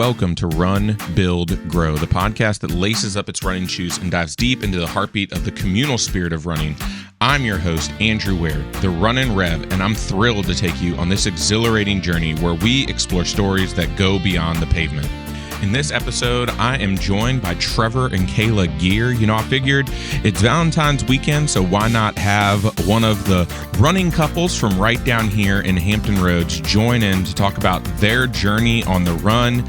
welcome to Run, Build, Grow, the podcast that laces up its running shoes and dives deep into the heartbeat of the communal spirit of running. I'm your host, Andrew Ware, the Runnin' Rev, and I'm thrilled to take you on this exhilarating journey where we explore stories that go beyond the pavement. In this episode, I am joined by Trevor and Kayla Geer. You know, I figured it's Valentine's weekend, so why not have one of the running couples from right down here in Hampton Roads join in to talk about their journey on the run,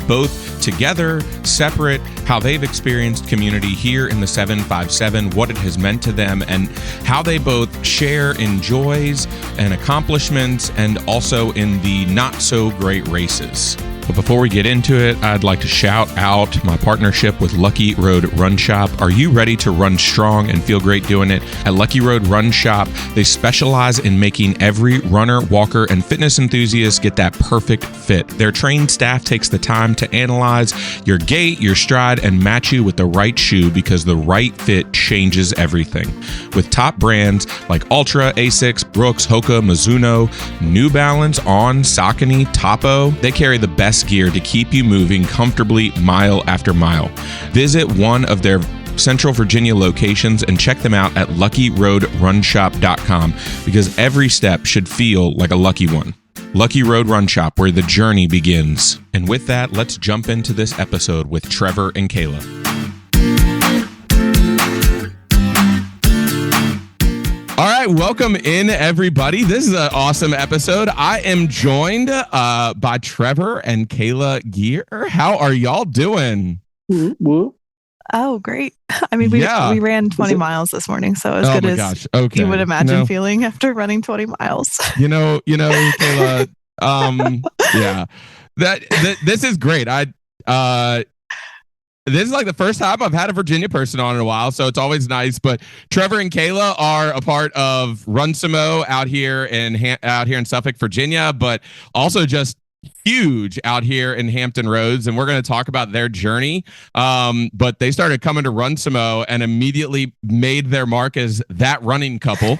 both together, separate, how they've experienced community here in the 757, what it has meant to them, and how they both share in joys and accomplishments and also in the not so great races. But before we get into it, I'd like to shout out my partnership with Lucky Road Run Shop. Are you ready to run strong and feel great doing it? At Lucky Road Run Shop, they specialize in making every runner, walker, and fitness enthusiast get that perfect fit. Their trained staff takes the time to analyze your gait, your stride, and match you with the right shoe because the right fit changes everything. With top brands like Ultra, Asics, Brooks, Hoka, Mizuno, New Balance, On, Saucony, Topo, they carry the best gear to keep you moving comfortably mile after mile. Visit one of their Central Virginia locations and check them out at luckyroadrunshop.com because every step should feel like a lucky one. Lucky Road Run Shop, where the journey begins. And with that, let's jump into this episode with Trevor and Kayla. All right, welcome in, everybody. This is an awesome episode. I am joined by Trevor and Kayla Geer. How are y'all doing? Oh, great. I mean, we ran 20 miles this morning, so as good as you would imagine feeling after running 20 miles. You know, Kayla, this is great. This is like the first time I've had a Virginia person on in a while, so it's always nice. But Trevor and Kayla are a part of Run Samo out here in Suffolk, Virginia, but also just huge out here in Hampton Roads, and we're going to talk about their journey. But they started coming to Run Samo and immediately made their mark as that running couple.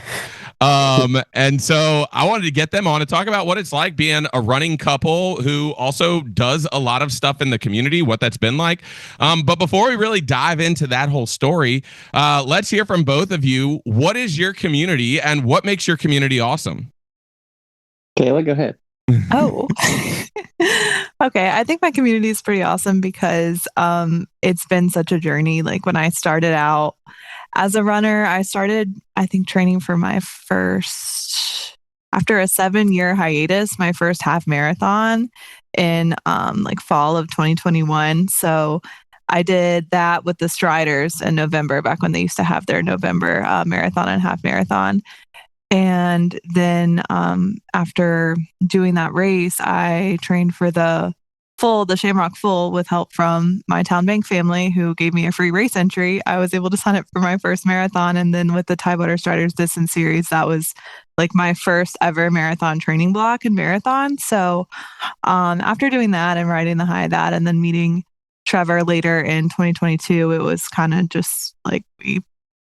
And so I wanted to get them on to talk about what it's like being a running couple who also does a lot of stuff in the community, what that's been like. But before we really dive into that whole story, let's hear from both of you. What is your community and what makes your community awesome? Kayla, go ahead. Oh, okay. I think my community is pretty awesome because it's been such a journey. Like when I started out as a runner, I think, training for my first, after a 7-year hiatus, my first half marathon in fall of 2021. So I did that with the Striders in November, back when they used to have their November marathon and half marathon. And then after doing that race, I trained for the Shamrock Full with help from my Town Bank family, who gave me a free race entry. I was able to sign up for my first marathon. And then with the Tidewater Striders Distance Series, that was like my first ever marathon training block in marathon. So after doing that and riding the high of that and then meeting Trevor later in 2022, it was kind of just like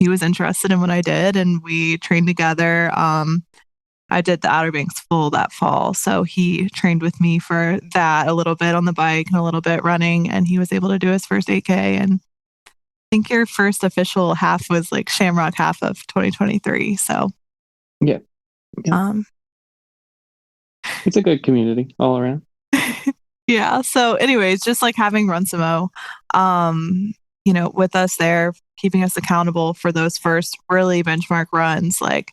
he was interested in what I did and we trained together. I did the Outer Banks Full that fall. So he trained with me for that, a little bit on the bike and a little bit running. And he was able to do his first 8K. And I think your first official half was like Shamrock half of 2023. So yeah. It's a good community all around. Yeah. So anyways, just like having Run Samo, with us there, keeping us accountable for those first really benchmark runs. Like,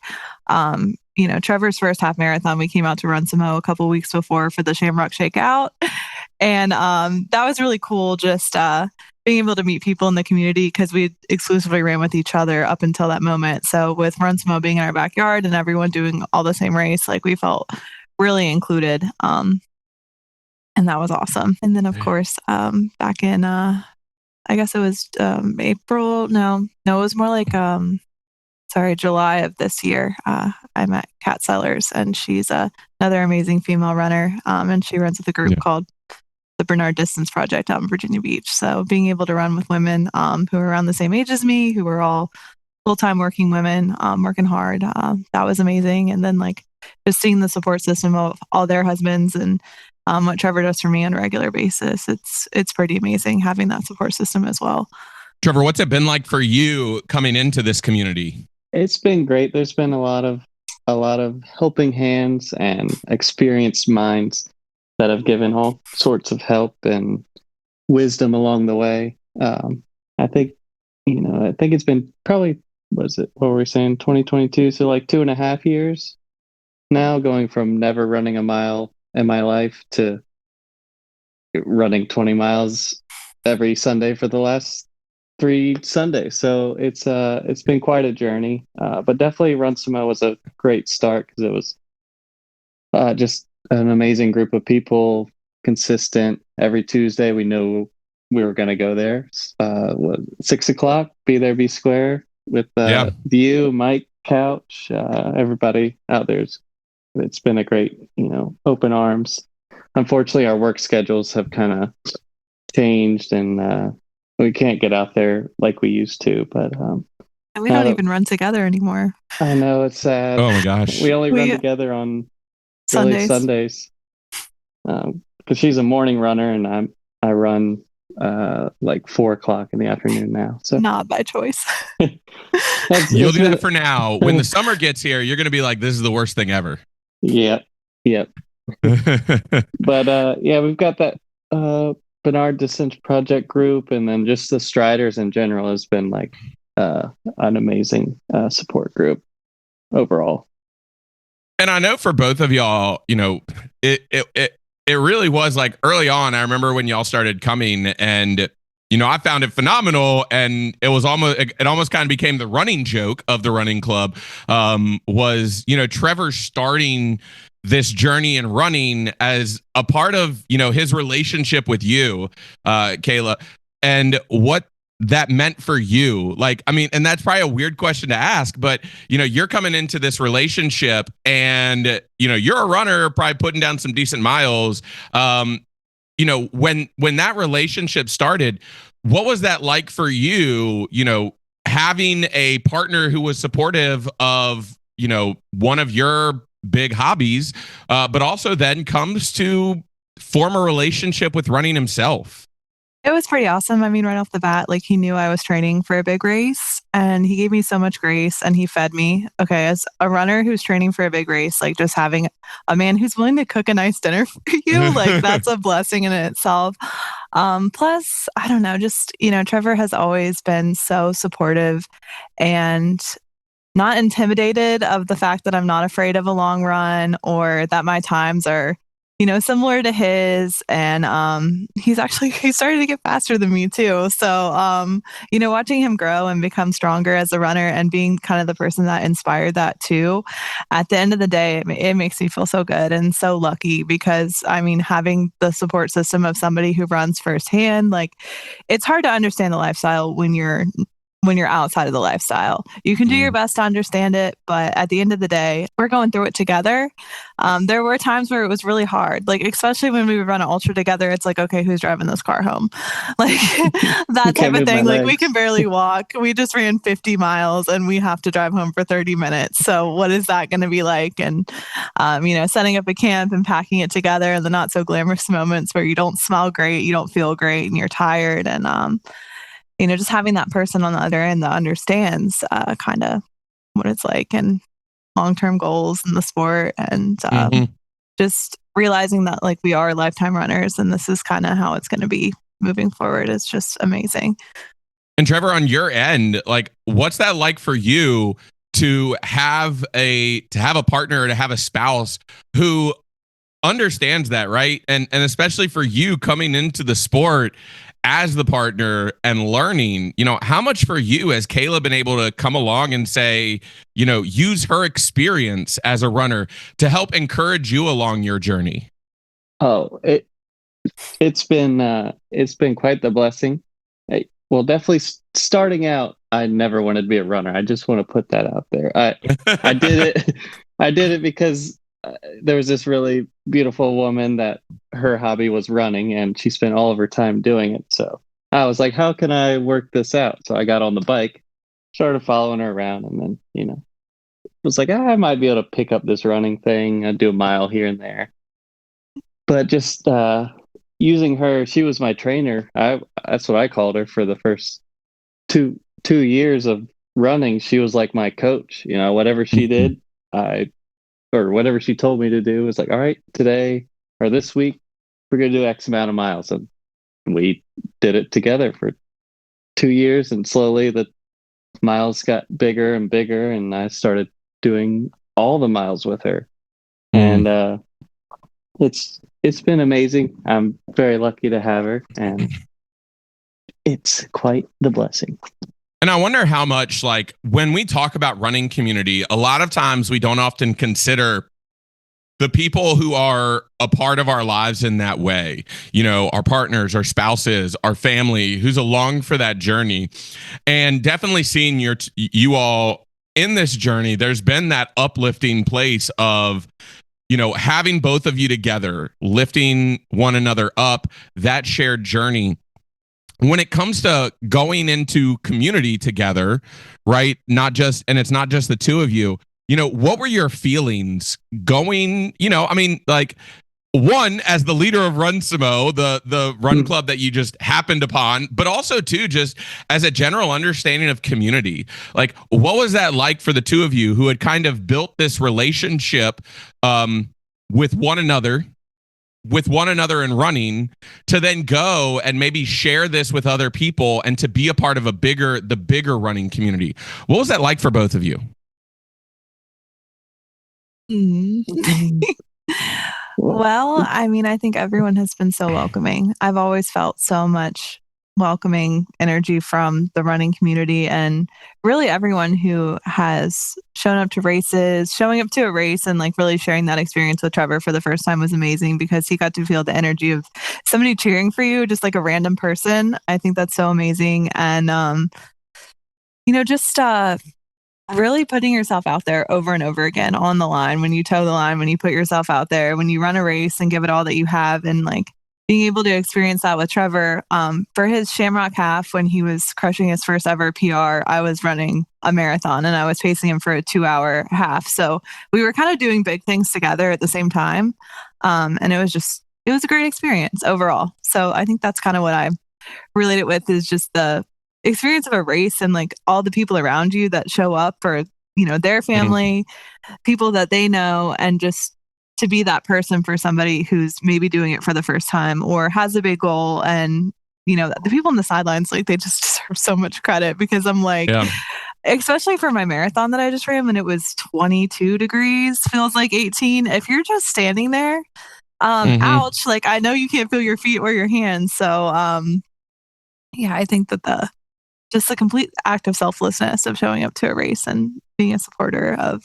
Trevor's first half marathon, we came out to Run Samo a couple weeks before for the Shamrock Shakeout. And that was really cool, just being able to meet people in the community because we exclusively ran with each other up until that moment. So with Run Samo being in our backyard and everyone doing all the same race, like we felt really included. And that was awesome. And then, of course, back in I guess it was April. No, it was more like July of this year. I met Kat Sellers, and she's another amazing female runner, and she runs with a group called the Bernard Distance Project out in Virginia Beach. So being able to run with women who are around the same age as me, who are all full-time working women, working hard, that was amazing. And then just seeing the support system of all their husbands and what Trevor does for me on a regular basis. It's pretty amazing having that support system as well. Trevor, what's it been like for you coming into this community? It's been great. There's been a lot of helping hands and experienced minds that have given all sorts of help and wisdom along the way. I think, I think it's been probably, what were we saying, 2022? So like 2.5 years now, going from never running a mile in my life to running 20 miles every Sunday for the last 3 Sundays. So it's been quite a journey. But definitely Run Sumo was a great start because it was just an amazing group of people, consistent. Every Tuesday, we knew we were going to go there. 6 o'clock, be there, be square with View, Mike, Couch, everybody out there. It's been a great, open arms. Unfortunately, our work schedules have kind of changed, and we can't get out there like we used to. But and we don't even run together anymore. I know, it's sad. Oh my gosh, we only run together on Sundays. Because she's a morning runner, and I run like 4 o'clock in the afternoon now. So not by choice. You'll do that for now. When the summer gets here, you're going to be like, "This is the worst thing ever." Yep. But we've got that Bernard Descent Project group, and then just the Striders in general has been like an amazing support group overall. And I know for both of y'all, it really was like early on. I remember when y'all started coming, and I found it phenomenal, and it almost kind of became the running joke of the running club. Was Trevor starting this journey in running as a part of his relationship with you, Kayla, and what that meant for you. Like, I mean, and that's probably a weird question to ask, but you're coming into this relationship, and you're a runner, probably putting down some decent miles. When that relationship started, what was that like for you? Having a partner who was supportive of one of your big hobbies, but also then comes to form a relationship with running himself. It was pretty awesome. I mean, right off the bat, like, he knew I was training for a big race, and he gave me so much grace, and he fed me. Okay, as a runner who's training for a big race, like, just having a man who's willing to cook a nice dinner for you, like, that's a blessing in itself. Plus, I don't know, just, Trevor has always been so supportive and not intimidated of the fact that I'm not afraid of a long run, or that my times are similar to his. And he started to get faster than me too. So watching him grow and become stronger as a runner, and being kind of the person that inspired that too, at the end of the day, it makes me feel so good and so lucky, because I mean, having the support system of somebody who runs firsthand, like, it's hard to understand the lifestyle when you're outside of the lifestyle. You can do your best to understand it, but at the end of the day, we're going through it together. There were times where it was really hard, like, especially when we would run an ultra together. It's like, okay, who's driving this car home? Like, that type of thing. Like, we can barely walk. We just ran 50 miles and we have to drive home for 30 minutes. So what is that going to be like? And, setting up a camp and packing it together, and the not so glamorous moments where you don't smell great, you don't feel great, and you're tired. And, just having that person on the other end that understands kind of what it's like, and long-term goals in the sport, and just realizing that, like, we are lifetime runners, and this is kind of how it's going to be moving forward, is just amazing. And Trevor, on your end, like, what's that like for you to have a partner, to have a spouse who understands that, right? And especially for you coming into the sport as the partner and learning, how much for you has Kayla been able to come along and say, use her experience as a runner to help encourage you along your journey? Oh, it's been quite the blessing. Well, definitely starting out, I never wanted to be a runner. I just want to put that out there. I did it. I did it because there was this really beautiful woman that her hobby was running, and she spent all of her time doing it. So I was like, how can I work this out? So I got on the bike, started following her around, and then, was like, I might be able to pick up this running thing. I'd do a mile here and there. but just using her, she was my trainer. That's what I called her for the first two years of running. She was like my coach. You know, whatever she did, or whatever she told me to do was like, all right, today or this week, we're gonna do X amount of miles, and we did it together for 2 years, and slowly the miles got bigger and bigger, and I started doing all the miles with her, and it's been amazing. I'm very lucky to have her, and it's quite the blessing. And I wonder how much, like, when we talk about running community, a lot of times we don't often consider the people who are a part of our lives in that way, you know, our partners, our spouses, our family, who's along for that journey. And definitely seeing you all in this journey, there's been that uplifting place of, you know, having both of you together, lifting one another up, that shared journey. When it comes to going into community together, right? It's not just the two of you, you know, what were your feelings going, you know, I mean, like, one, as the leader of Run Samo, the run club that you just happened upon, but also two, just as a general understanding of community. Like, what was that like for the two of you who had kind of built this relationship with one another in running, to then go and maybe share this with other people and to be a part of the bigger running community? What was that like for both of you? Well, I mean, I think everyone has been so welcoming. I've always felt so much welcoming energy from the running community, and really everyone who has shown up to races, showing up to a race and like really sharing that experience with Trevor for the first time was amazing, because he got to feel the energy of somebody cheering for you, just like a random person. I think that's so amazing. And, you know, just, really putting yourself out there over and over again on the line, when you toe the line, when you put yourself out there, when you run a race and give it all that you have, and like being able to experience that with Trevor. For his Shamrock half, when he was crushing his first ever PR, I was running a marathon and I was pacing him for a 2-hour half. So we were kind of doing big things together at the same time. And it was a great experience overall. So I think that's kind of what I relate it with, is just the experience of a race and like all the people around you that show up for, you know, their family, people that they know, and just to be that person for somebody who's maybe doing it for the first time or has a big goal. And, you know, the people on the sidelines, like, they just deserve so much credit, because I'm like, especially for my marathon that I just ran when it was 22 degrees, feels like 18. If you're just standing there, ouch, like, I know you can't feel your feet or your hands. So, yeah, I think that just the complete act of selflessness of showing up to a race and being a supporter of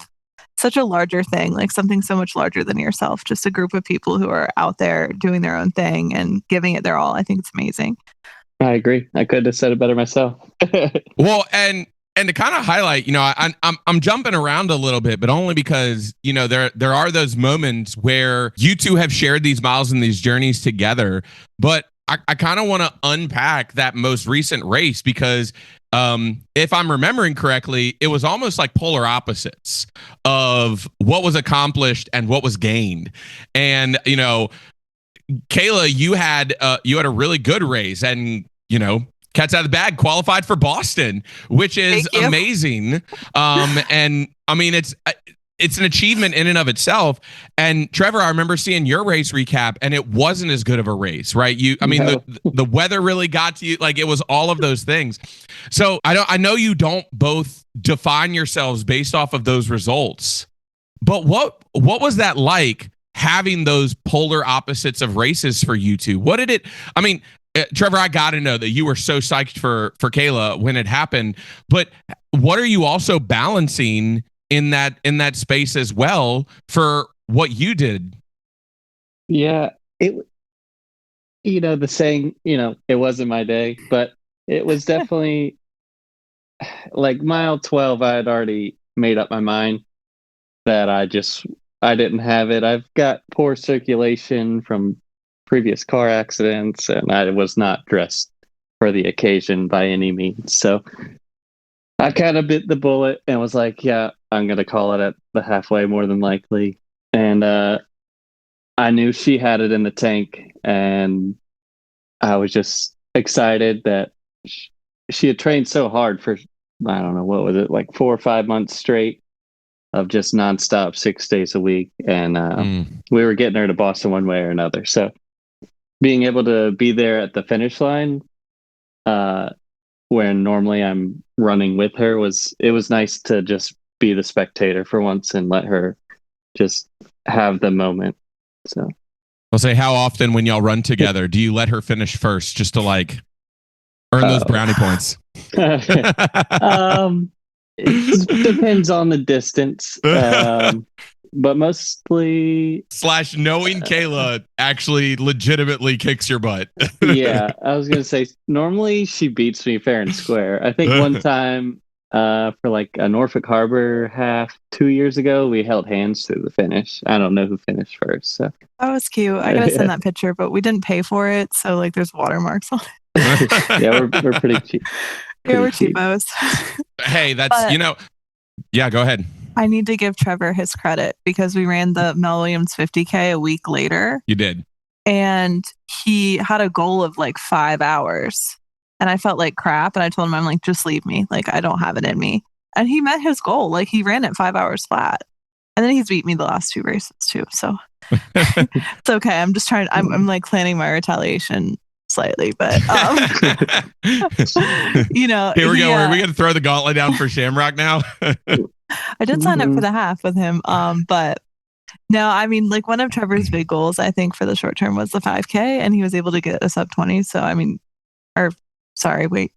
such a larger thing, like something so much larger than yourself, just a group of people who are out there doing their own thing and giving it their all. I think it's amazing. I agree. I could have said it better myself. Well, and to kind of highlight, you know, I'm jumping around a little bit, but only because, you know, there are those moments where you two have shared these miles and these journeys together. But I kind of want to unpack that most recent race, because if I'm remembering correctly, it was almost like polar opposites of what was accomplished and what was gained. And, you know, Kayla, you had a really good race, and, you know, cat's out of the bag, qualified for Boston, which is amazing. And I mean, it's an achievement in and of itself. And Trevor, I remember seeing your race recap, and it wasn't as good of a race, right? The weather really got to you. Like, it was all of those things. So I know you don't both define yourselves based off of those results, but what was that like, having those polar opposites of races for you two? What did it, I mean, Trevor, I got to know that you were so psyched for Kayla when it happened, but what are you also balancing in that space as well for what you did? Yeah, the saying, it wasn't my day, but it was definitely like mile 12. I had already made up my mind that I didn't have it. I've got poor circulation from previous car accidents, and I was not dressed for the occasion by any means. So I kind of bit the bullet and was like, yeah, I'm going to call it at the halfway more than likely. And I knew she had it in the tank, and I was just excited that she had trained so hard for, I don't know, what was it, like 4 or 5 months straight of just nonstop 6 days a week. And we were getting her to Boston one way or another. So being able to be there at the finish line, when normally I'm running with her, it was nice to just be the spectator for once and let her just have the moment. So I'll say, how often when y'all run together, do you let her finish first just to like earn those brownie points? It depends on the distance. But mostly / knowing Kayla actually legitimately kicks your butt. Yeah, I was gonna say normally she beats me fair and square. I think one time for like a Norfolk Harbor half 2 years ago, we held hands through the finish. I don't know who finished first. So That was cute. I gotta send that picture, but we didn't pay for it, so like there's watermarks on it. Yeah, we're pretty cheap. Yeah, we're cheapos. Hey, that's yeah, go ahead. I need to give Trevor his credit because we ran the Mel Williams 50K a week later. You did. And he had a goal of like 5 hours. And I felt like crap. And I told him, I'm like, just leave me. Like, I don't have it in me. And he met his goal. Like, he ran it 5 hours flat. And then he's beat me the last 2 races too. So it's okay. I'm just trying. I'm like planning my retaliation slightly, but you know, here we go. Are we going to throw the gauntlet down for Shamrock now? I did sign up for the half with him. But no, I mean, like one of Trevor's big goals, I think, for the short term was the 5K, and he was able to get a sub 20. So, I mean, sorry, wait,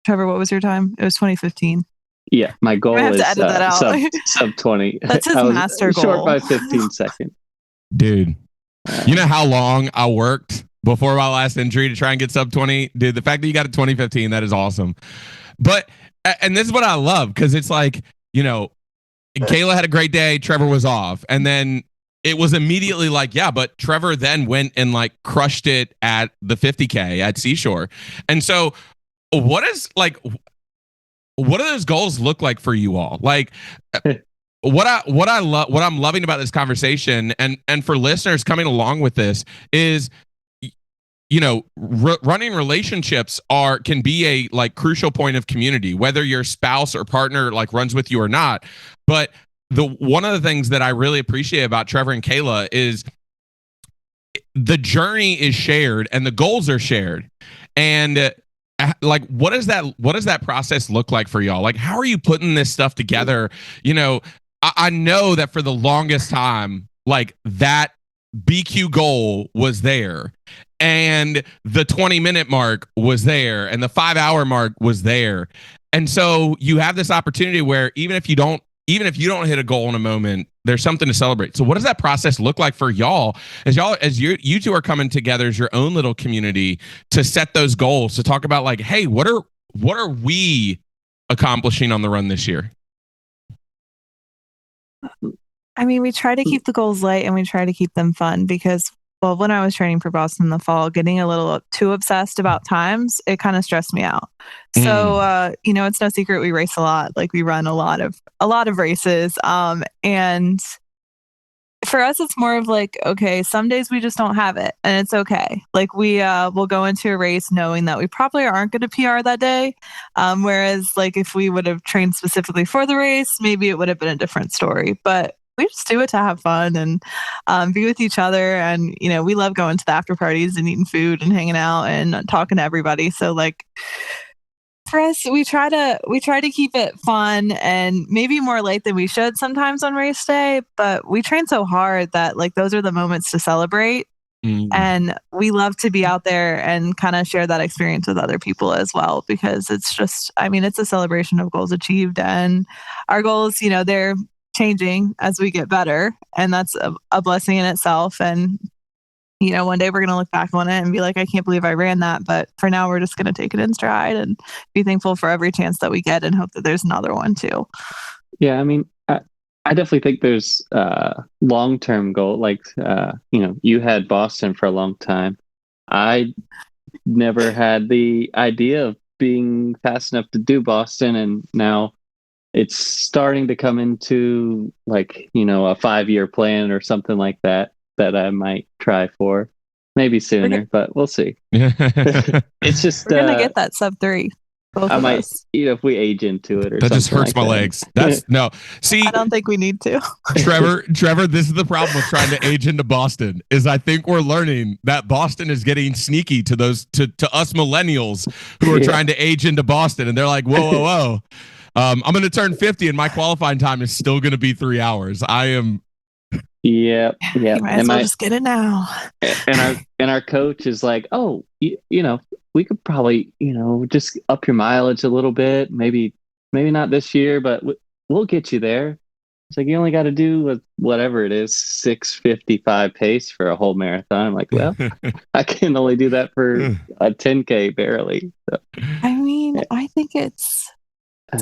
Trevor, what was your time? It was 2015. Yeah, my goal is to edit that out. sub 20. That's his master goal. Short by 15 seconds. Dude, you know how long I worked before my last injury to try and get sub 20? Dude, the fact that you got a 2015, that is awesome. But, and this is what I love, because it's like, you know, Kayla had a great day, Trevor was off, and then it was immediately like, yeah, but Trevor then went and like crushed it at the 50K at Seashore. And so what do those goals look like for you all? Like what I'm loving about this conversation, and for listeners coming along with this, is, you know, running relationships can be a like crucial point of community, whether your spouse or partner like runs with you or not. But one of the things that I really appreciate about Trevor and Kayla is the journey is shared and the goals are shared. And like, what does that process look like for y'all? Like, how are you putting this stuff together? You know, I know that for the longest time, like that BQ goal was there, and the 20-minute mark was there, and the 5-hour mark was there. And so you have this opportunity where even if you don't hit a goal in a moment, there's something to celebrate. So what does that process look like for y'all as you two are coming together as your own little community to set those goals, to talk about like, hey, what are we accomplishing on the run this year? I mean, we try to keep the goals light and we try to keep them fun because, well, when I was training for Boston in the fall, getting a little too obsessed about times, it kind of stressed me out. So, you know, it's no secret we race a lot. Like we run a lot of races. And for us, it's more of like, okay, some days we just don't have it and it's okay. Like we will go into a race knowing that we probably aren't going to PR that day. Whereas like if we would have trained specifically for the race, maybe it would have been a different story. But we just do it to have fun and be with each other. And, you know, we love going to the after parties and eating food and hanging out and talking to everybody. So like for us, we try to keep it fun and maybe more late than we should sometimes on race day. But we train so hard that like those are the moments to celebrate. And we love to be out there and kind of share that experience with other people as well, because it's just, I mean, it's a celebration of goals achieved, and our goals, you know, they're changing as we get better, and that's a blessing in itself. And you know, one day we're going to look back on it and be like, I can't believe I ran that. But for now, we're just going to take it in stride and be thankful for every chance that we get and hope that there's another one too. Yeah, I mean, I definitely think there's long-term goal. Like, you know, you had Boston for a long time. I never had the idea of being fast enough to do Boston, and now it's starting to come into like, you know, a 5-year plan or something like that. that I might try for. Maybe sooner, but we'll see. That It's just We're gonna get that sub-3, both I of might, us. if we age into it or something just hurts like my that. legs. That's no. See, I don't think we need to. Trevor, this is the problem with trying to age into Boston is I think we're learning that Boston is getting sneaky to those to us millennials who are trying to age into Boston, and they're like, whoa. I'm going to turn 50, and my qualifying time is still going to be 3 hours. I am. Yeah. You might as well just get it now. And our coach is like, oh, you know, we could probably, you know, just up your mileage a little bit. Maybe not this year, but we'll get you there. It's like, you only got to do whatever it is, 6:55 pace for a whole marathon. I'm like, well, I can only do that for a 10K barely. So, I mean, I think it's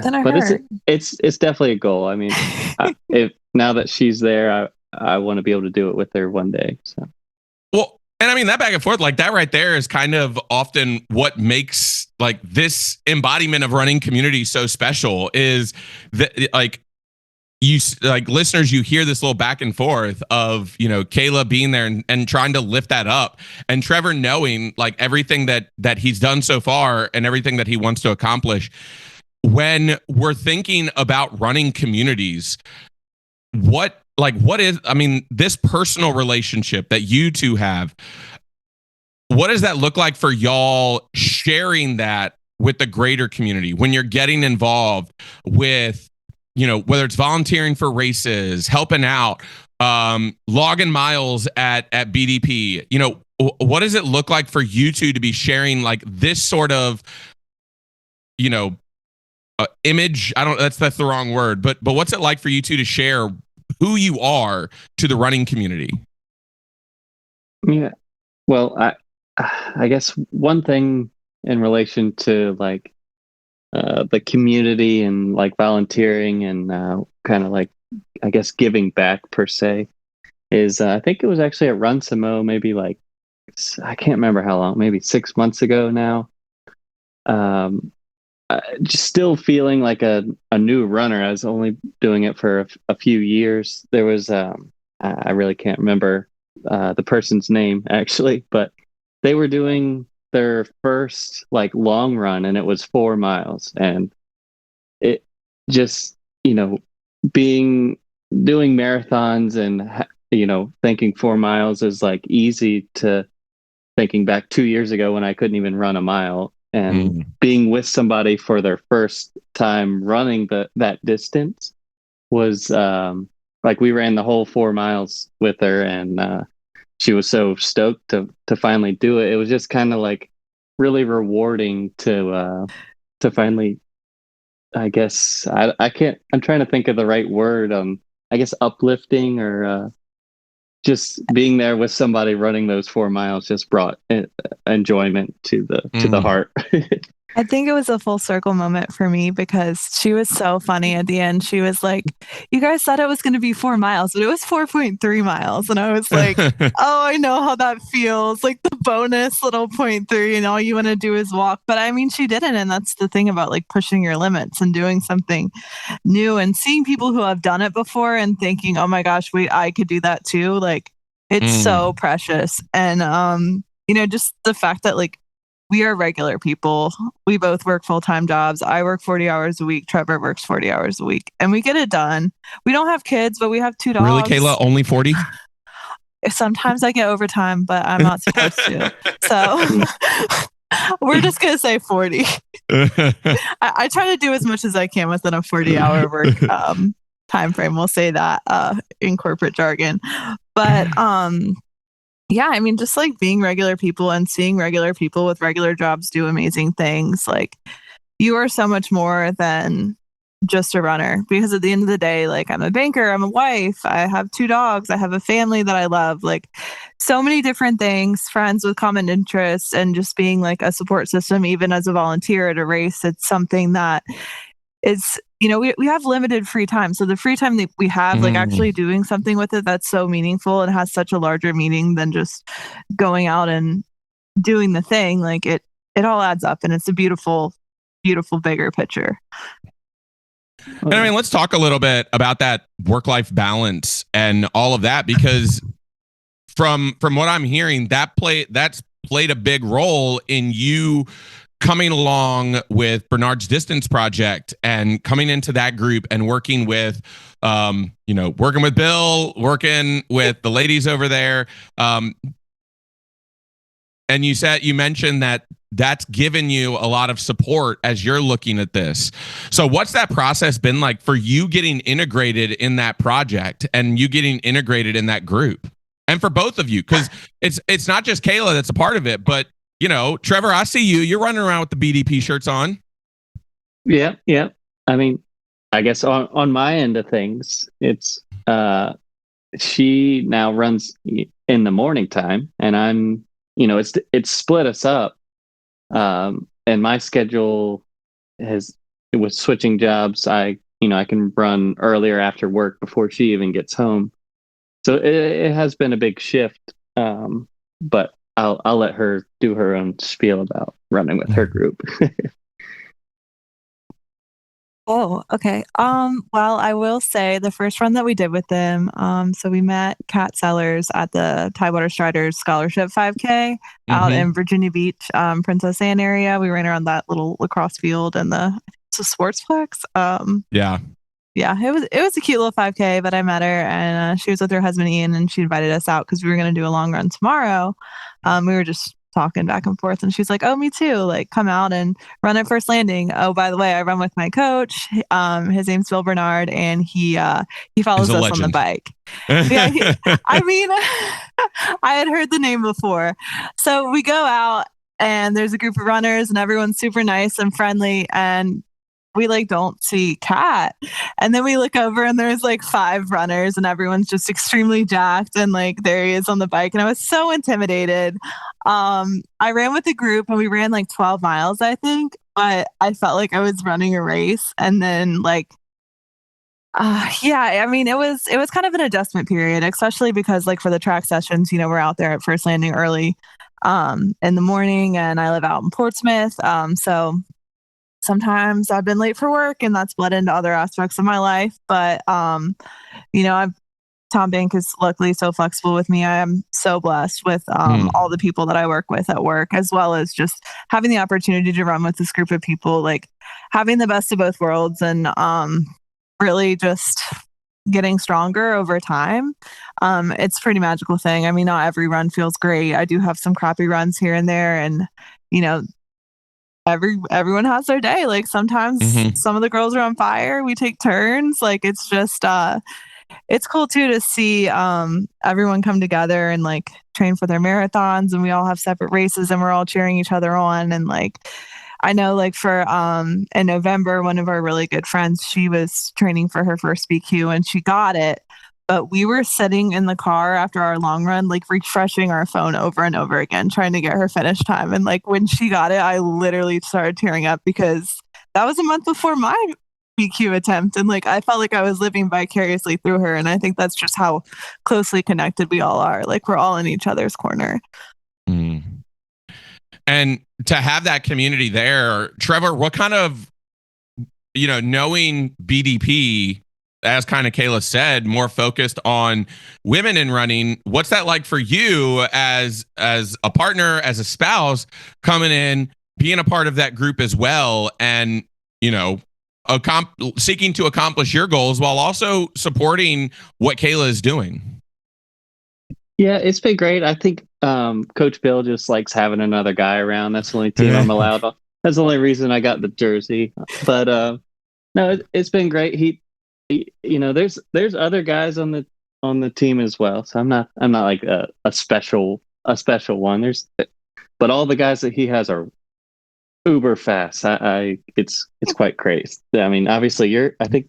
gonna but hurt. it's definitely a goal. I mean, if now that she's there, I want to be able to do it with her one day. So. Well, and I mean, that back and forth, like that right there is kind of often what makes like this embodiment of running community so special is that like you like listeners, you hear this little back and forth of, you know, Kayla being there and trying to lift that up, and Trevor knowing like everything that he's done so far and everything that he wants to accomplish. When we're thinking about running communities, what is, I mean, this personal relationship that you two have, what does that look like for y'all sharing that with the greater community when you're getting involved with, you know, whether it's volunteering for races, helping out, logging miles at BDP, you know, what does it look like for you two to be sharing like this sort of, you know, image? That's the wrong word, but what's it like for you two to share who you are to the running community? Yeah. Well, I guess one thing in relation to like the community and like volunteering and kind of like, I guess, giving back per se is I think it was actually at Run Samo, maybe like, I can't remember how long, maybe 6 months ago now. Just still feeling like a new runner. I was only doing it for a few years. There was, I really can't remember the person's name actually, but they were doing their first like long run and it was 4 miles. And it just, you know, doing marathons and, you know, thinking 4 miles is like easy to thinking back 2 years ago when I couldn't even run a mile. And being with somebody for their first time running that distance was like we ran the whole 4 miles with her, and she was so stoked to finally do it. It was just kind of like really rewarding to finally, I guess I can't, I'm trying to think of the right word. I guess uplifting or just being there with somebody running those 4 miles just brought enjoyment to the heart. I think it was a full circle moment for me because she was so funny at the end. She was like, you guys thought it was going to be 4 miles, but it was 4.3 miles. And I was like, oh, I know how that feels. Like the bonus little 0.3 and all you want to do is walk. But I mean, she didn't. And that's the thing about like pushing your limits and doing something new and seeing people who have done it before and thinking, oh my gosh, wait, I could do that too. Like it's so precious. And, you know, just the fact that like, we are regular people. We both work full-time jobs. I work 40 hours a week. Trevor works 40 hours a week. And we get it done. We don't have kids, but we have 2 dogs. Really, Kayla? Only 40? Sometimes I get overtime, but I'm not supposed to. So we're just going to say 40. I try to do as much as I can within a 40-hour work time frame. We'll say that in corporate jargon. But yeah, I mean, just like being regular people and seeing regular people with regular jobs do amazing things. Like you are so much more than just a runner, because at the end of the day, like I'm a banker, I'm a wife, I have 2 dogs, I have a family that I love, like so many different things, friends with common interests, and just being like a support system, even as a volunteer at a race. It's something that is, you know, we have limited free time. So the free time that we have, like actually doing something with it that's so meaningful and has such a larger meaning than just going out and doing the thing, like it all adds up, and it's a beautiful, beautiful bigger picture. And I mean, let's talk a little bit about that work-life balance and all of that, because from what I'm hearing, that's played a big role in you coming along with Bernard's Distance Project and coming into that group and working with, working with Bill, working with the ladies over there. And you mentioned that that's given you a lot of support as you're looking at this. So what's that process been like for you getting integrated in that project and you getting integrated in that group? And for both of you, because it's not just Kayla that's a part of it, but Trevor, I see you. You're running around with the BDP shirts on. Yeah. I mean, I guess on my end of things, it's she now runs in the morning time, and I'm it's split us up. And my schedule with switching jobs, I can run earlier after work before she even gets home. So it has been a big shift. But I'll let her do her own spiel about running with her group. Oh, okay. Well, I will say the first run that we did with them, so we met Kat Sellers at the Tidewater Striders Scholarship 5K out in Virginia Beach, Princess Anne area. We ran around that little lacrosse field and it's a sportsplex. Yeah, it was a cute little 5K, but I met her and she was with her husband Ian, and she invited us out because we were going to do a long run tomorrow. We were just talking back and forth, and she's like, "Oh, me too. Like, come out and run at First Landing. Oh, by the way, I run with my coach. His name's Bill Bernard, and he follows us on the bike." Yeah, I mean, I had heard the name before. So we go out, and there's a group of runners, and everyone's super nice and friendly, and we don't see Kat. And then we look over and there's 5 runners and everyone's just extremely jacked, and there he is on the bike. And I was so intimidated. I ran with the group and we ran 12 miles, I think, but I felt like I was running a race. And then I mean, it was kind of an adjustment period, especially because for the track sessions, we're out there at First Landing early in the morning, and I live out in Portsmouth. So sometimes I've been late for work, and that's bled into other aspects of my life. But, Tom Bank is luckily so flexible with me. I am so blessed with all the people that I work with at work, as well as just having the opportunity to run with this group of people, having the best of both worlds, and really just getting stronger over time. It's a pretty magical thing. I mean, not every run feels great. I do have some crappy runs here and there, and, everyone has their day. Sometimes some of the girls are on fire. We take turns. It's just it's cool too to see everyone come together and train for their marathons, and we all have separate races and we're all cheering each other on. And I know for in November, one of our really good friends, she was training for her first BQ and she got it. But we were sitting in the car after our long run, refreshing our phone over and over again, trying to get her finish time. And when she got it, I literally started tearing up because that was a month before my BQ attempt. And I felt like I was living vicariously through her. And I think that's just how closely connected we all are. We're all in each other's corner. Mm. And to have that community there, Trevor, what kind of, knowing BDP, as kind of Kayla said, more focused on women in running, what's that like for you as a partner, as a spouse, coming in, being a part of that group as well, and seeking to accomplish your goals while also supporting what Kayla is doing? Yeah, it's been great. I think Coach Bill just likes having another guy around. That's the only team I'm allowed on. That's the only reason I got the jersey. But no, it's been great. There's other guys on the team as well. So I'm not like a special one. But all the guys that he has are uber fast. It's quite crazy. I mean, obviously I think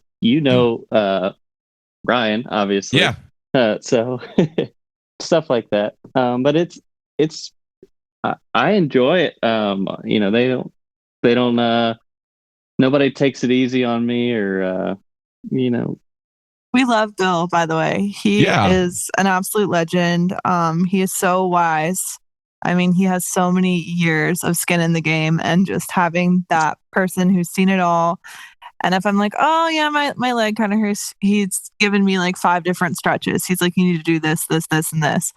Ryan, obviously. Yeah. So stuff like that. But it's I enjoy it. They don't nobody takes it easy on me, or We love Bill, by the way. He is an absolute legend. He is so wise. I mean, he has so many years of skin in the game, and just having that person who's seen it all. And if I'm like, oh yeah, my leg kind of hurts, he's given me 5 different stretches. He's like, you need to do this, this, this, and this.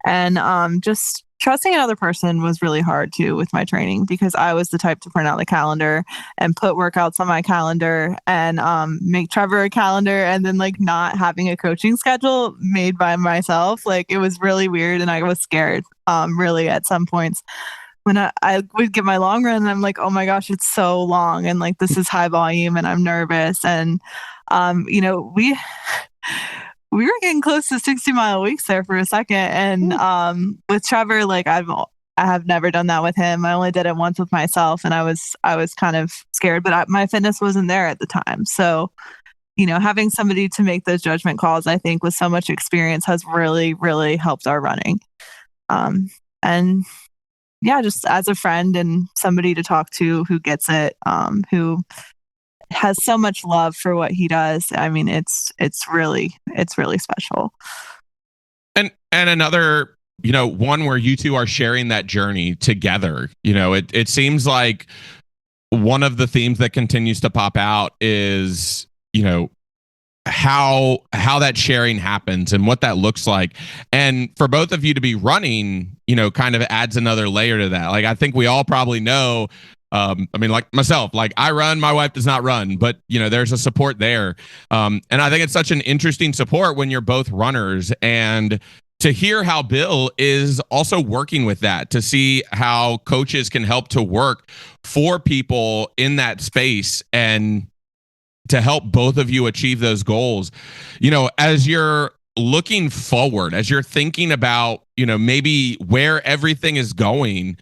And just trusting another person was really hard too with my training, because I was the type to print out the calendar and put workouts on my calendar and make Trevor a calendar, and then like not having a coaching schedule made by myself. Like it was really weird, and I was scared really at some points when I would get my long run and I'm like, oh my gosh, it's so long, and like this is high volume and I'm nervous. And you know, we were getting close to 60-mile weeks there for a second. And with Trevor, like I have never done that with him. I only did it once with myself, and I was kind of scared, but my fitness wasn't there at the time. So, you know, having somebody to make those judgment calls, I think with so much experience, has really, really helped our running. And yeah, just as a friend and somebody to talk to who gets it, who has so much love for what he does. I mean, it's really special. And another, you know, one where you two are sharing that journey together. You know, it seems like one of the themes that continues to pop out is, you know, how that sharing happens and what that looks like. And for both of you to be running, you know, kind of adds another layer to that. Like, I think we all probably know, I mean, like myself, like I run, my wife does not run, but you know, there's a support there. And I think it's such an interesting support when you're both runners, and to hear how Bill is also working with that, to see how coaches can help to work for people in that space and to help both of you achieve those goals. You know, as you're looking forward, as you're thinking about, you know, maybe where everything is going,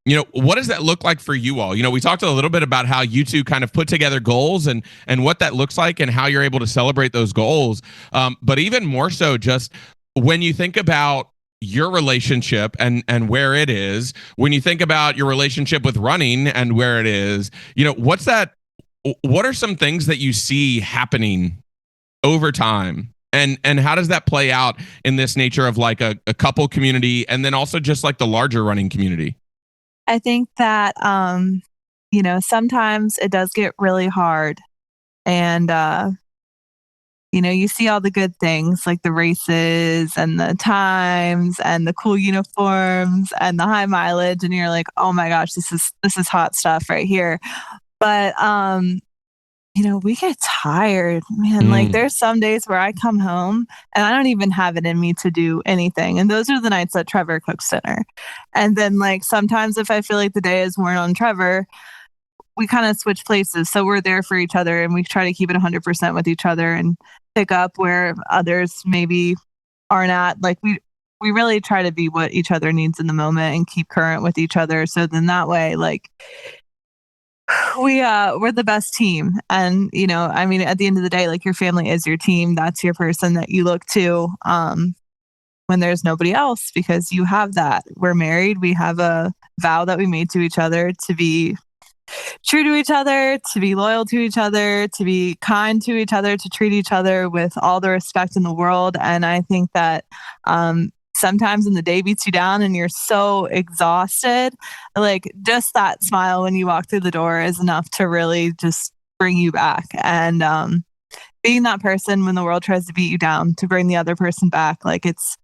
you know, what does that look like for you all? You know, we talked a little bit about how you two kind of put together goals and what that looks like and how you're able to celebrate those goals. But even more so, just when you think about your relationship and where it is, when you think about your relationship with running and where it is, you know, what are some things that you see happening over time? And how does that play out in this nature of like a couple community, and then also just like the larger running community? I think that, you know, sometimes it does get really hard, and, you know, you see all the good things like the races and the times and the cool uniforms and the high mileage. And you're like, oh my gosh, this is hot stuff right here. But, you know, we get tired, man. Like there's some days where I come home and I don't even have it in me to do anything. And those are the nights that Trevor cooks dinner. And then like sometimes if I feel like the day is worn on Trevor, we kind of switch places. So we're there for each other and we try to keep it 100% with each other and pick up where others maybe aren't at. Like we really try to be what each other needs in the moment and keep current with each other. So then that way, like, we're the best team. And you know, I mean, at the end of the day, like your family is your team. That's your person that you look to when there's nobody else, because you have that. We're married, we have a vow that we made to each other to be true to each other, to be loyal to each other, to be kind to each other, to treat each other with all the respect in the world. And I think that sometimes when the day beats you down and you're so exhausted, like just that smile when you walk through the door is enough to really just bring you back. And being that person when the world tries to beat you down, to bring the other person back, like it's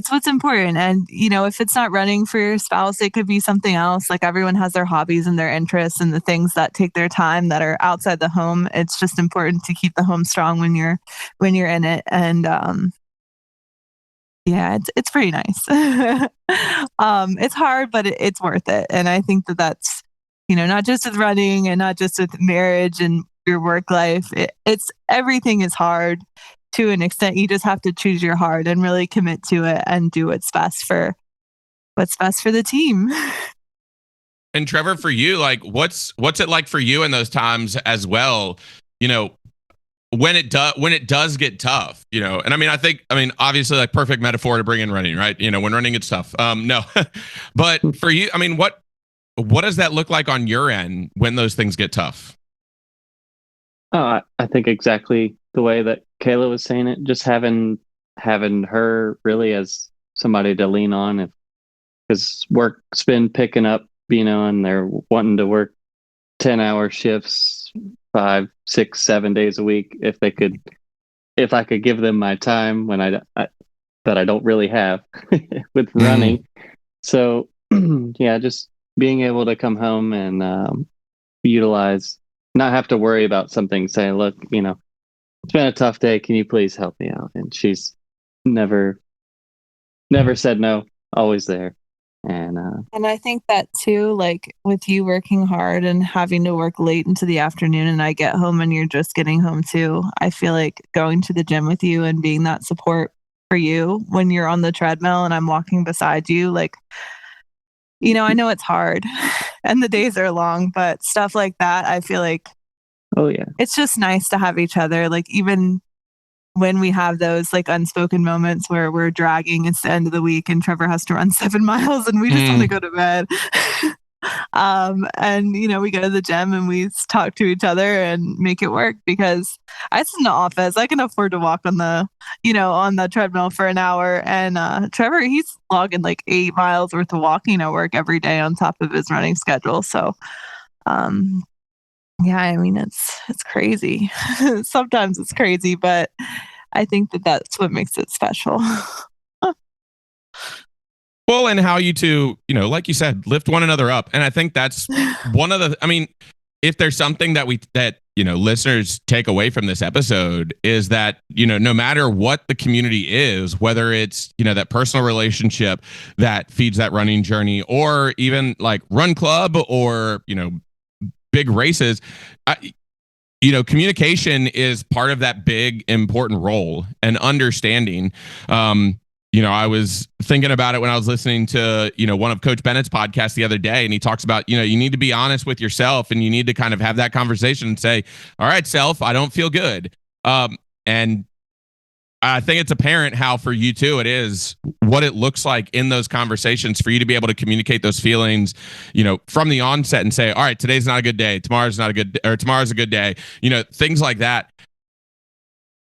what's important. And you know, if it's not running for your spouse, it could be something else. Like everyone has their hobbies and their interests and the things that take their time that are outside the home. It's just important to keep the home strong when you're in it. And yeah, it's pretty nice. It's hard, but it's worth it. And I think that that's, you know, not just with running and not just with marriage and your work life. It's everything is hard to an extent. You just have to choose your heart and really commit to it and do what's best for the team. And Trevor, for you, like what's it like for you in those times as well? You know, when it does get tough, you know, and I mean, obviously like perfect metaphor to bring in running, right? You know, when running gets tough. No, but for you, I mean, what does that look like on your end when those things get tough? Oh, I think exactly the way that Kayla was saying it, just having her really as somebody to lean on, because work's been picking up, you know, and they're wanting to work 10-hour shifts 5, 6, 7 days a week. If I could give them my time when that I don't really have with running. So yeah, just being able to come home and utilize, not have to worry about something, saying, look, it's been a tough day. Can you please help me out? And she's never said no, always there. And I think that too, like with you working hard and having to work late into the afternoon, and I get home and you're just getting home too. I feel like going to the gym with you and being that support for you when you're on the treadmill and I'm walking beside you, like, I know it's hard and the days are long, but stuff like that, I feel like, oh yeah, it's just nice to have each other. Like, even when we have those like unspoken moments where we're dragging, it's the end of the week and Trevor has to run 7 miles and we just want to go to bed. And we go to the gym and we talk to each other and make it work, because I sit in the office. I can afford to walk on the treadmill for an hour. And Trevor, he's logging like 8 miles worth of walking at work every day on top of his running schedule. So, yeah, I mean, it's crazy. Sometimes it's crazy, but I think that's what makes it special. Well, and how you two, like you said, lift one another up. And I think that's one of the, I mean, if there's something that listeners take away from this episode, is that, no matter what the community is, whether it's, that personal relationship that feeds that running journey, or even like run club, or, big races, communication is part of that big, important role, and understanding. I was thinking about it when I was listening to, one of Coach Bennett's podcasts the other day, and he talks about, you need to be honest with yourself, and you need to kind of have that conversation and say, all right, self, I don't feel good. And I think it's apparent how for you too, it is what it looks like in those conversations for you to be able to communicate those feelings, from the onset, and say, all right, today's not a good day. Tomorrow's not a good, or tomorrow's a good day, things like that.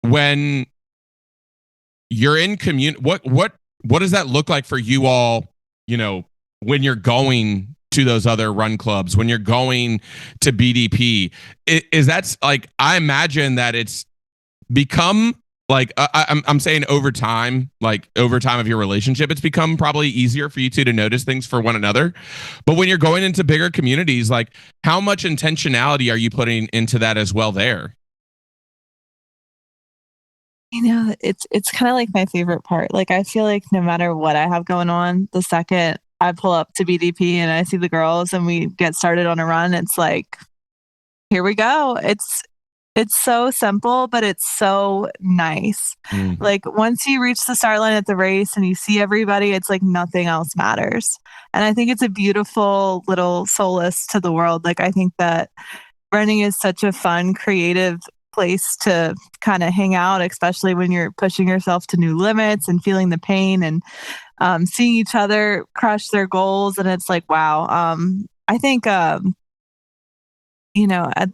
When you're in what does that look like for you all, when you're going to those other run clubs, when you're going to BDP? Is that's like, I imagine that it's become like, I'm saying over time of your relationship, it's become probably easier for you two to notice things for one another. But when you're going into bigger communities, like, how much intentionality are you putting into that as well there? It's kind of like my favorite part. Like, I feel like no matter what I have going on, the second I pull up to BDP and I see the girls and we get started on a run, it's like, here we go. It's so simple, but it's so nice. Like, once you reach the start line at the race and you see everybody, it's like nothing else matters. And I think it's a beautiful little solace to the world. Like, I think that running is such a fun, creative place to kind of hang out, especially when you're pushing yourself to new limits and feeling the pain and seeing each other crush their goals. And it's like, wow. I think, at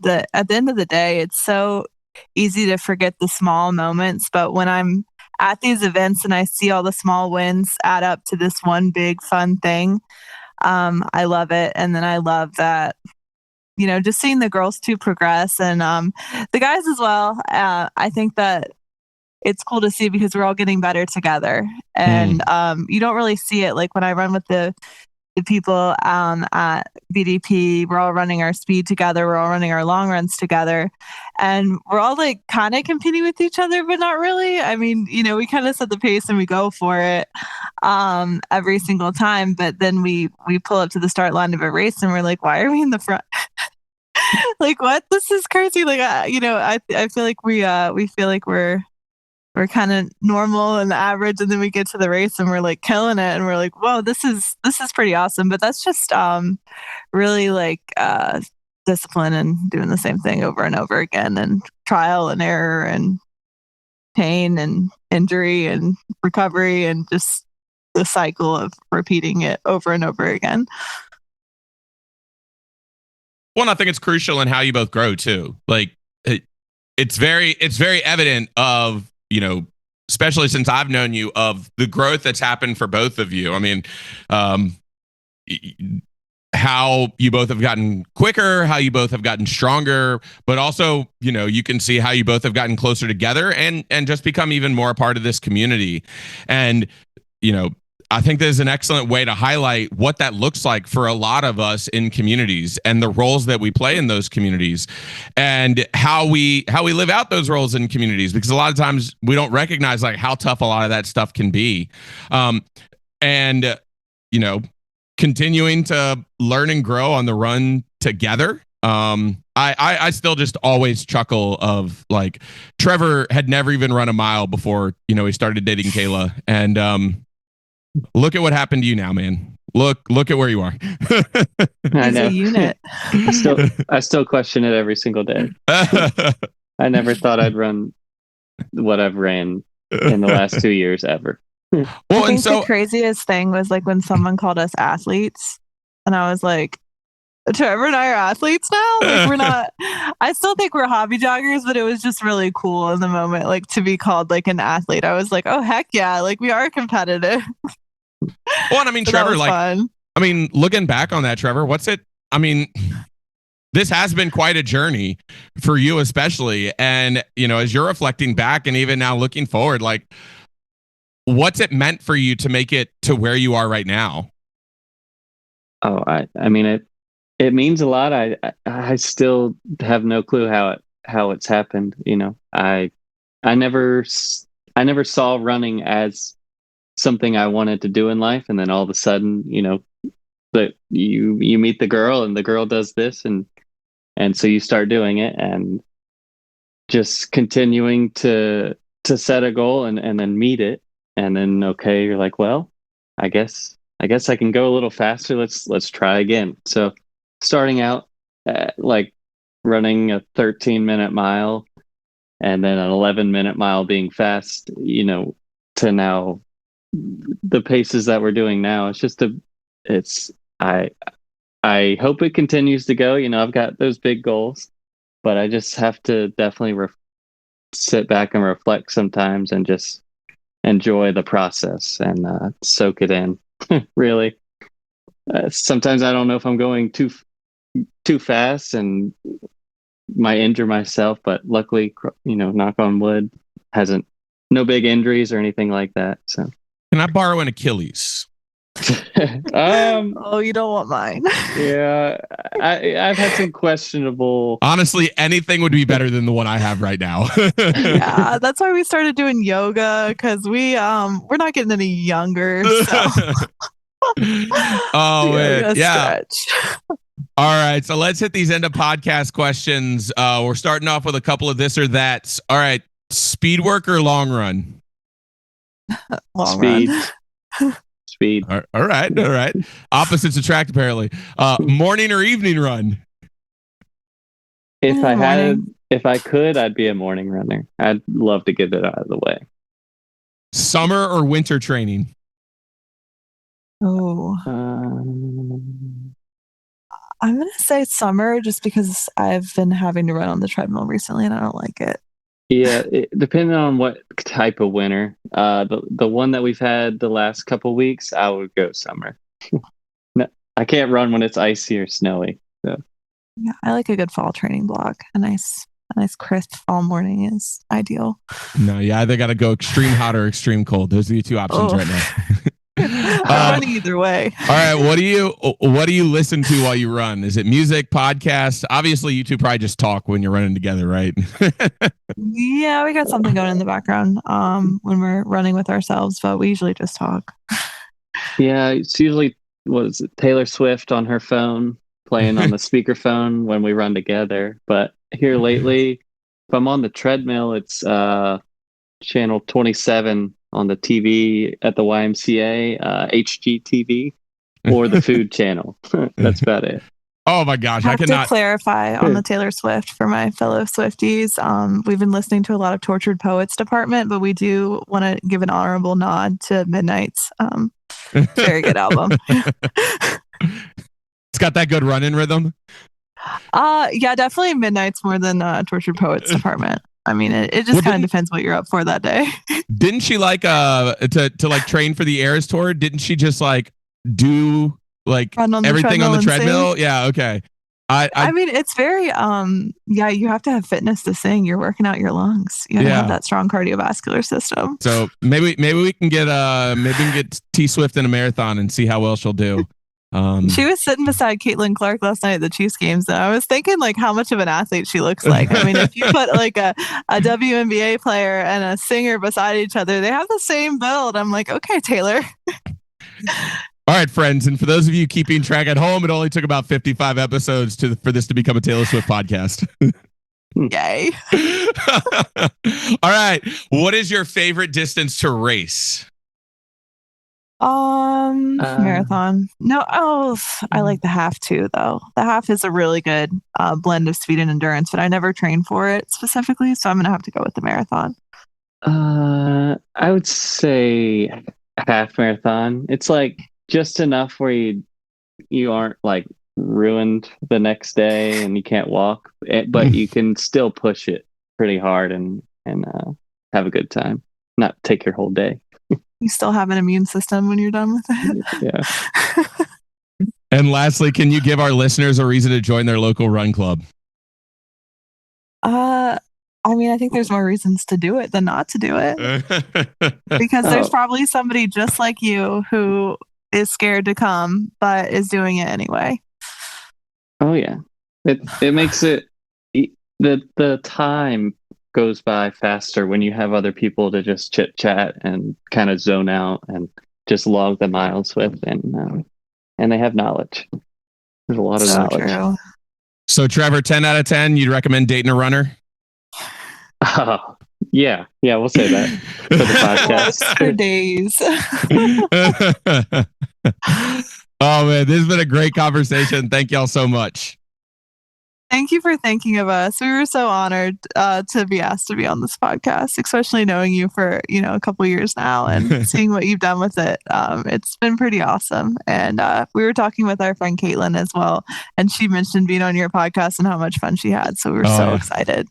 the end of the day, it's so easy to forget the small moments. But when I'm at these events and I see all the small wins add up to this one big fun thing, I love it. And then I love that, just seeing the girls too progress, and the guys as well. I think that it's cool to see, because we're all getting better together. And you don't really see it. Like, when I run with the people at BDP, we're all running our speed together. We're all running our long runs together. And we're all like kind of competing with each other, but not really. I mean, we kind of set the pace and we go for it every single time. But then we pull up to the start line of a race and we're like, why are we in the front? Like, what? This is crazy. Like, I feel like we feel like we're kind of normal and average, and then we get to the race and we're like killing it, and we're like, whoa, this is pretty awesome. But that's just really like discipline and doing the same thing over and over again, and trial and error and pain and injury and recovery, and just the cycle of repeating it over and over again. Well, I think it's crucial in how you both grow too. Like, it's very evident of, especially since I've known you, of the growth that's happened for both of you. I mean, how you both have gotten quicker, how you both have gotten stronger, but also, you can see how you both have gotten closer together and just become even more a part of this community. And, I think there's an excellent way to highlight what that looks like for a lot of us in communities and the roles that we play in those communities and how we live out those roles in communities, because a lot of times we don't recognize like how tough a lot of that stuff can be. And, continuing to learn and grow on the run together. I still just always chuckle of like Trevor had never even run a mile before, he started dating Kayla. And look at what happened to you now, man. Look at where you are. I know. A unit. I still question it every single day. I never thought I'd run what I've ran in the last 2 years ever. Well, I think the craziest thing was like when someone called us athletes, and I was like, Trevor and I are athletes now? Like, we're not. I still think we're hobby joggers, but it was just really cool in the moment, like to be called like an athlete. I was like, oh heck yeah, like we are competitive. Well, and I mean, so Trevor, like, fun. I mean, looking back on that, Trevor, this has been quite a journey for you, especially. And, as you're reflecting back and even now looking forward, like, what's it meant for you to make it to where you are right now? Oh, I mean, it means a lot. I still have no clue how it's happened. I never saw running as something I wanted to do in life, and then all of a sudden, that you meet the girl, and the girl does this, and so you start doing it, and just continuing to set a goal and then meet it, and then you're like, well, I guess I can go a little faster. Let's try again. So starting out like running a 13-minute mile and then an 11-minute mile being fast, to now the paces that we're doing now, I hope it continues to go. I've got those big goals, but I just have to definitely sit back and reflect sometimes and just enjoy the process and soak it in. Really, sometimes I don't know if I'm going too fast and might injure myself, but luckily, knock on wood, no big injuries or anything like that. So, can I borrow an Achilles? Oh, you don't want mine. Yeah, I've had some questionable. Honestly, anything would be better than the one I have right now. Yeah, that's why we started doing yoga, because we're not getting any younger. So. Oh man, yeah. All right, so let's hit these end of podcast questions. We're starting off with a couple of this or that's. All right, speed work or long run? Long speed. Run. Speed. All right. Opposites attract, apparently. Morning or evening run? If I could, I'd be a morning runner. I'd love to get it out of the way. Summer or winter training? Oh. I'm going to say summer, just because I've been having to run on the treadmill recently and I don't like it. Yeah, depending on what type of winter. The one that we've had the last couple of weeks, I would go summer. No, I can't run when it's icy or snowy. So. Yeah, I like a good fall training block. A nice crisp fall morning is ideal. No, you either got to go extreme hot or extreme cold. Those are your two options right now. I'm running either way. All right, what do you listen to while you run? Is it music, podcasts? Obviously, you two probably just talk when you're running together, right? Yeah, we got something going in the background when we're running with ourselves, but we usually just talk. Yeah, it's usually Taylor Swift on her phone, playing on the speakerphone when we run together. But here lately, if I'm on the treadmill, it's channel 27 on the TV at the YMCA, HGTV, or the food channel. That's about it. Oh my gosh, I cannot clarify on the Taylor Swift for my fellow Swifties. We've been listening to a lot of Tortured Poets Department, but we do want to give an honorable nod to Midnight's. Very good album. It's got that good run-in rhythm. Yeah, definitely Midnight's more than Tortured Poets Department. I mean, it just kind of depends what you're up for that day. Didn't she like to like train for the Eras tour? Didn't she just like do like Run on the everything on the treadmill treadmill? Yeah, okay. I mean, it's very, yeah, you have to have fitness to sing. You're working out your lungs. You got to have that strong cardiovascular system. So maybe we can get T Swift in a marathon and see how well she'll do. She was sitting beside Caitlin Clark last night at the Chiefs games, and I was thinking like how much of an athlete she looks like. I mean, if you put like a WNBA player and a singer beside each other, they have the same build. I'm like, okay, Taylor. All right, friends. And for those of you keeping track at home, it only took about 55 episodes for this to become a Taylor Swift podcast. Yay. All right. What is your favorite distance to race? Marathon. No, I like the half too, though. The half is a really good blend of speed and endurance, but I never trained for it specifically, so I'm going to have to go with the marathon. I would say half marathon. It's like just enough where you aren't like ruined the next day and you can't walk, but you can still push it pretty hard and have a good time, not take your whole day. You still have an immune system when you're done with it. Yeah. And lastly, can you give our listeners a reason to join their local run club? I mean, I think there's more reasons to do it than not to do it. Because there's probably somebody just like you who is scared to come, but is doing it anyway. Oh yeah. It makes it, the time goes by faster when you have other people to just chit chat and kind of zone out and just log the miles with, and they have knowledge. There's a lot of knowledge. True. So Trevor, 10 out of 10, you'd recommend dating a runner? Oh, yeah, we'll say that for the podcast. For days. Oh man, this has been a great conversation. Thank y'all so much. Thank you for thinking of us. We were so honored to be asked to be on this podcast, especially knowing you for, a couple of years now and seeing what you've done with it. It's been pretty awesome. And we were talking with our friend Caitlin as well, and she mentioned being on your podcast and how much fun she had. So we were so excited.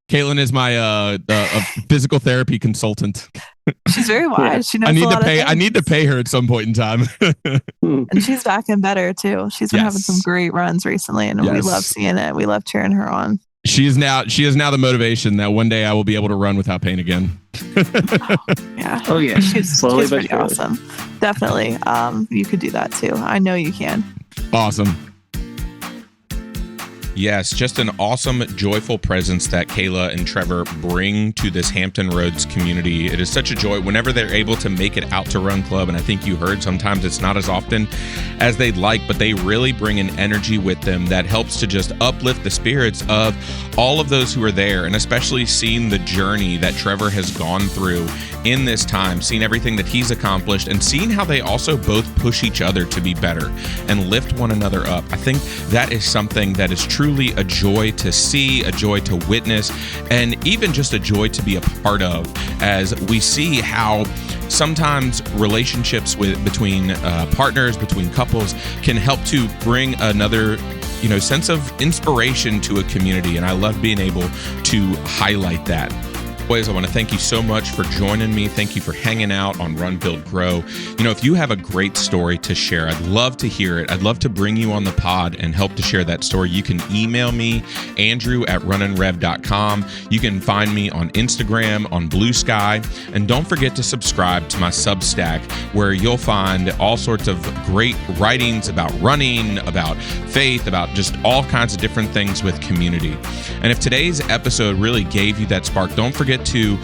Caitlin is my physical therapy consultant. She's very wise. Yeah. She knows I need to pay her at some point in time. And she's back and better too. She's been having some great runs recently, and we love seeing it. We love cheering her on. She is now the motivation that one day I will be able to run without pain again. Yeah. Oh yeah. She's pretty awesome. Definitely. You could do that too. I know you can. Awesome. Yes, just an awesome, joyful presence that Kayla and Trevor bring to this Hampton Roads community. It is such a joy whenever they're able to make it out to Run Club. And I think you heard sometimes it's not as often as they'd like, but they really bring an energy with them that helps to just uplift the spirits of all of those who are there. And especially seeing the journey that Trevor has gone through in this time, seeing everything that he's accomplished and seeing how they also both push each other to be better and lift one another up. I think that is something that is truly a joy to see, a joy to witness, and even just a joy to be a part of, as we see how sometimes relationships between partners, between couples, can help to bring another sense of inspiration to a community. And I love being able to highlight that. Boys, I want to thank you so much for joining me. Thank you for hanging out on Run, Build, Grow. If you have a great story to share, I'd love to hear it. I'd love to bring you on the pod and help to share that story. You can email me, andrew@runandrev.com. You can find me on Instagram, on Blue Sky. And don't forget to subscribe to my Substack, where you'll find all sorts of great writings about running, about faith, about just all kinds of different things with community. And if today's episode really gave you that spark, don't forget to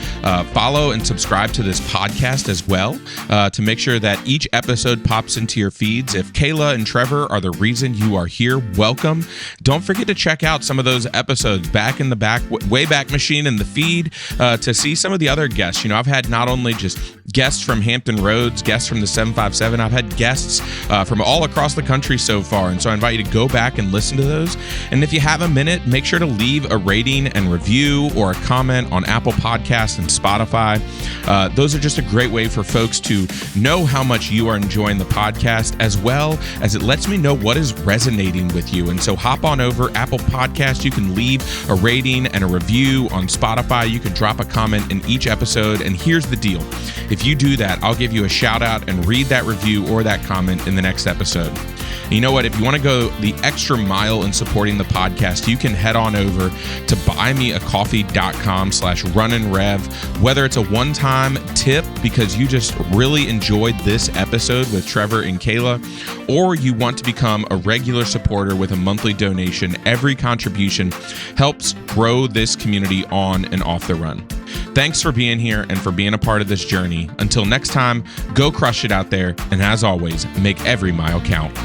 follow and subscribe to this podcast as well, to make sure that each episode pops into your feeds. If Kayla and Trevor are the reason you are here, welcome. Don't forget to check out some of those episodes back in the Wayback Machine in the feed, to see some of the other guests. I've had not only just guests from Hampton Roads, guests from the 757, I've had guests from all across the country so far. And so I invite you to go back and listen to those. And if you have a minute, make sure to leave a rating and review or a comment on Apple Podcasts and Spotify. Those are just a great way for folks to know how much you are enjoying the podcast, as well as it lets me know what is resonating with you. And so hop on over Apple Podcasts. You can leave a rating and a review. On Spotify, you can drop a comment in each episode. And here's the deal. If you do that, I'll give you a shout out and read that review or that comment in the next episode. And you know what? If you want to go the extra mile in supporting the podcast, you can head on over to buymeacoffee.com/runandrev. Whether it's a one-time tip because you just really enjoyed this episode with Trevor and Kayla, or you want to become a regular supporter with a monthly donation, every contribution helps grow this community on and off the run. Thanks for being here and for being a part of this journey. Until next time, go crush it out there. And as always, make every mile count.